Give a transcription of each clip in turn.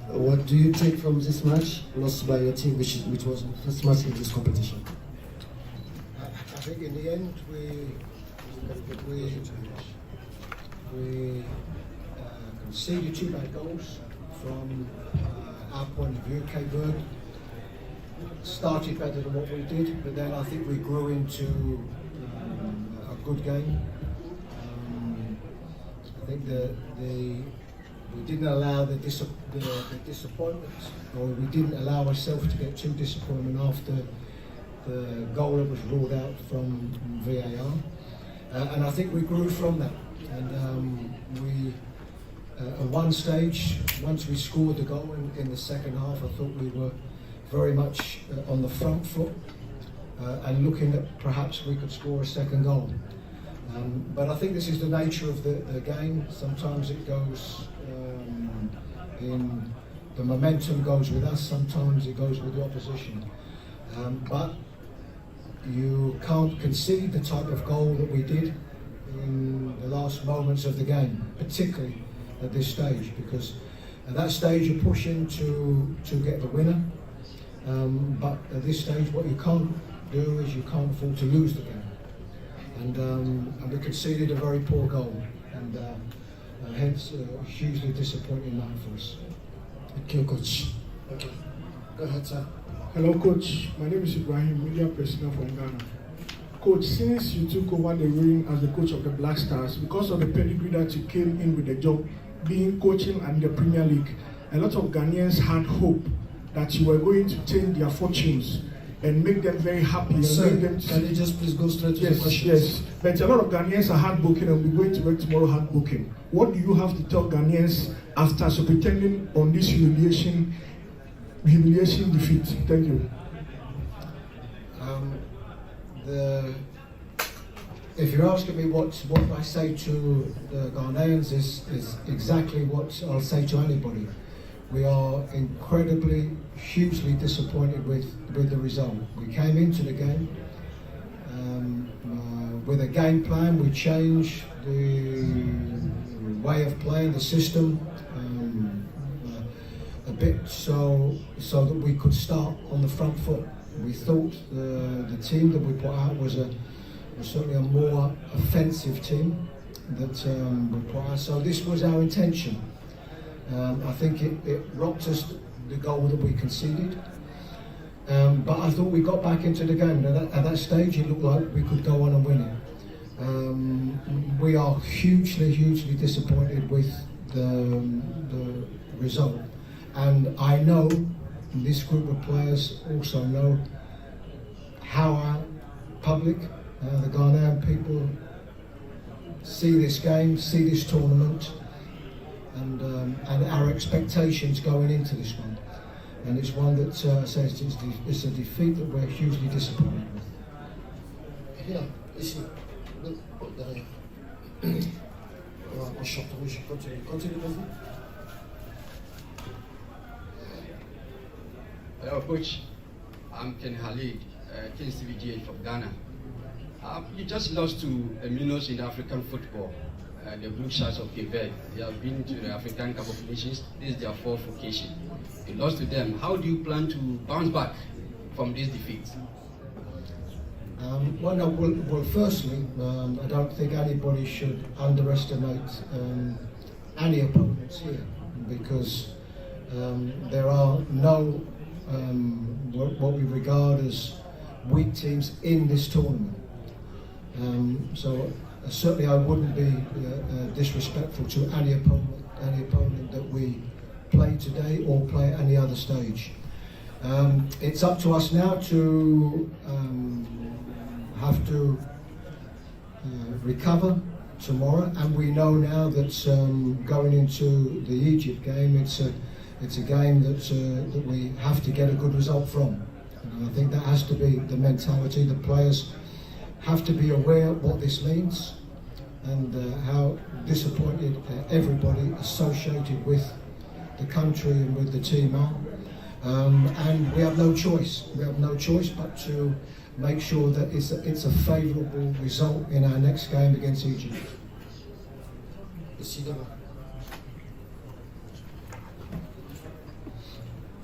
What do you take from this match lost by your team, which was the first match in this competition? I think in the end we conceded 2 bad goals from our point of view. Cape Verde started better than what we did, but then I think we grew into a good game. I think we didn't allow the disappointment, or we didn't allow ourselves to get too disappointed after the goal that was ruled out from VAR. And I think we grew from that. And we, at one stage, once we scored the goal in the second half, I thought we were very much on the front foot and looking at perhaps we could score a second goal. But I think this is the nature of the game. Sometimes it goes the momentum goes with us, sometimes it goes with the opposition. But you can't concede the type of goal that we did in the last moments of the game, particularly at this stage, because at that stage you're pushing to get the winner. But at this stage what you can't do is you can't afford to lose the game. And we conceded a very poor goal, and hence a hugely disappointing night for us. Thank you, Coach. Okay. Go ahead, sir. Hello, Coach. My name is Ibrahim, media personnel from Ghana. Coach, since you took over the reign as the coach of the Black Stars, because of the pedigree that you came in with the job, being coaching in the Premier League, a lot of Ghanaians had hope that you were going to change their fortunes and make them very happy. And Sir, make them can you just please go straight to the question? Yes, but a lot of Ghanaians are heartbroken and we're going to work tomorrow heartbroken. What do you have to tell Ghanaians after superintending on this humiliation defeat? Thank you. If you're asking me what I say to the Ghanaians is exactly what I'll say to anybody. We are incredibly, hugely disappointed with the result. We came into the game with a game plan. We changed the way of playing, the system, a bit so that we could start on the front foot. We thought the team that we put out was certainly a more offensive team that we put out. So this was our intention. I think it robbed us the goal that we conceded. But I thought we got back into the game. At that stage, it looked like we could go on and win it. We are hugely disappointed with the result. And I know this group of players also know how our public, the Ghanaian people, see this game, see this tournament, and our expectations going into this one. And it's one that says it's a defeat that we're hugely disappointed with. Yeah, ici. Derrière. On chante rouge. Continue, vas-y. Hello, Coach. I'm Ken Khalid, Kings TVGH from Ghana. You just lost to Minos in African football, the Blue Sharks of Cape Verde. They have been to the African Cup of Nations. This is their 4th occasion. You lost to them. How do you plan to bounce back from this defeat? Well, firstly, I don't think anybody should underestimate any opponents here, because there are no what we regard as weak teams in this tournament. So certainly I wouldn't be disrespectful to any opponent that we play today or play at any other stage. It's up to us now to have to recover tomorrow, and we know now that going into the Egypt game, it's a game that we have to get a good result from. And I think that has to be the mentality. The players have to be aware of what this means and how disappointed everybody associated with the country and with the team are. And we have no choice. We have no choice but to make sure that it's a favourable result in our next game against Egypt.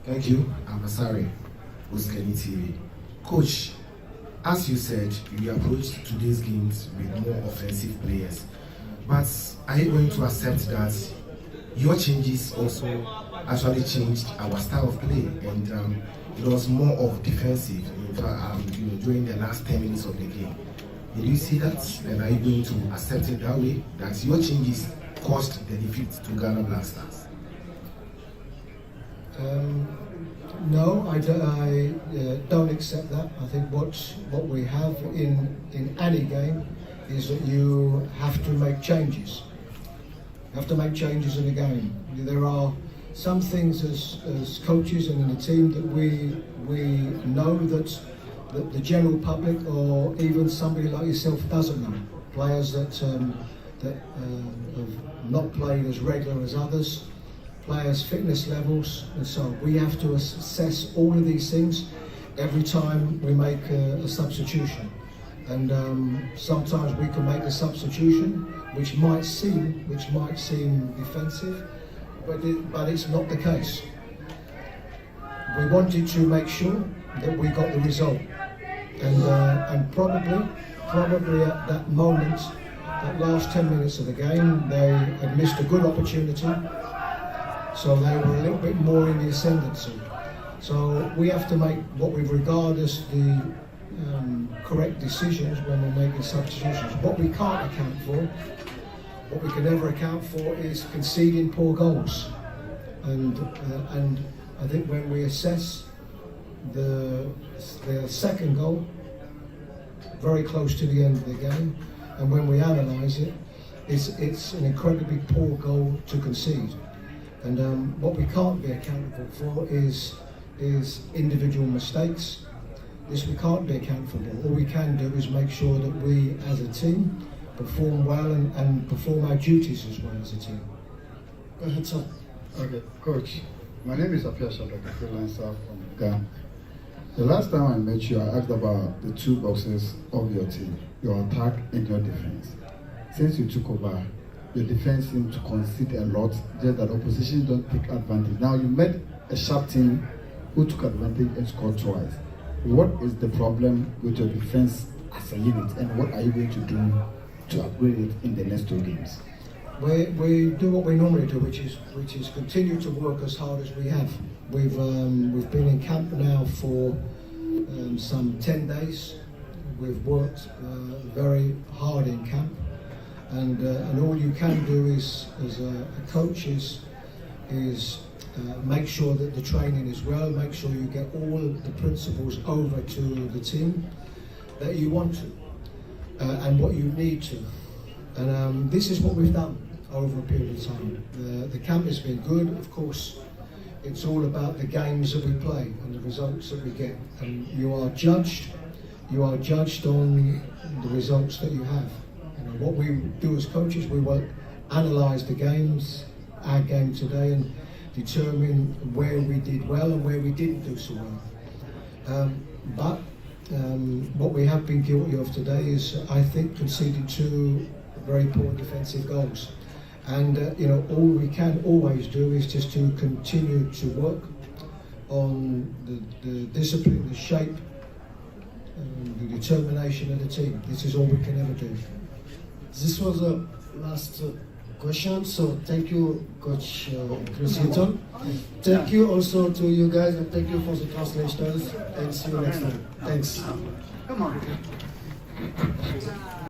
Thank you. I'm Asari, Uskeni TV. Coach, as you said, you approached today's games with more offensive players. But are you going to accept that your changes also actually changed our style of play, and it was more of defensive during the last 10 minutes of the game? Did you see that? And are you going to accept it that way, that your changes caused the defeat to Ghana Black Stars? No, I don't accept that. I think what we have in any game is that you have to make changes. You have to make changes in the game. There are some things as coaches and in the team that we know that the general public or even somebody like yourself doesn't know. Players that have not played as regular as others, players' fitness levels, and so on. We have to assess all of these things every time we make a substitution. And sometimes we can make a substitution which might seem defensive, but it's not the case. We wanted to make sure that we got the result, and probably at that moment, that last 10 minutes of the game, they had missed a good opportunity, so they were a little bit more in the ascendancy. So we have to make what we regard as the correct decisions when we're making substitutions. What we can't account for, what we can never account for, is conceding poor goals. And I think when we assess the second goal, very close to the end of the game, and when we analyse it, it's an incredibly poor goal to concede. And what we can't be accountable for is individual mistakes. This we can't be accountable for. All we can do is make sure that we as a team perform well and perform our duties as well as a team. Go ahead, sir. Okay, Coach. My name is Apia Shadrack, a freelancer from Ghana. The last time I met you, I asked about the two boxes of your team, your attack and your defense. Since you took over, your defense seemed to concede a lot, just that opposition don't take advantage. Now you met a sharp team who took advantage and scored twice. What is the problem with your defense as a unit, and what are you going to do to upgrade it in the next two games? We do what we normally do, which is continue to work as hard as we have. We've been in camp now for some 10 days. We've worked very hard in camp, and all you can do is as a coach is make sure that the training is well, make sure you get all the principles over to the team that you want to and what you need to. And this is what we've done over a period of time. The camp has been good. Of course, it's all about the games that we play and the results that we get. And you are judged on the results that you have. What we do as coaches, we will analyse the games, our game today, and determine where we did well and where we didn't do so well. But what we have been guilty of today is, I think, conceding two very poor defensive goals. And all we can always do is just to continue to work on the discipline, the shape, the determination of the team. This is all we can ever do. This was the last question, so thank you, Coach Chris Hugton. Thank you also to you guys, and thank you for the translators, and see you next time. Thanks. Come on.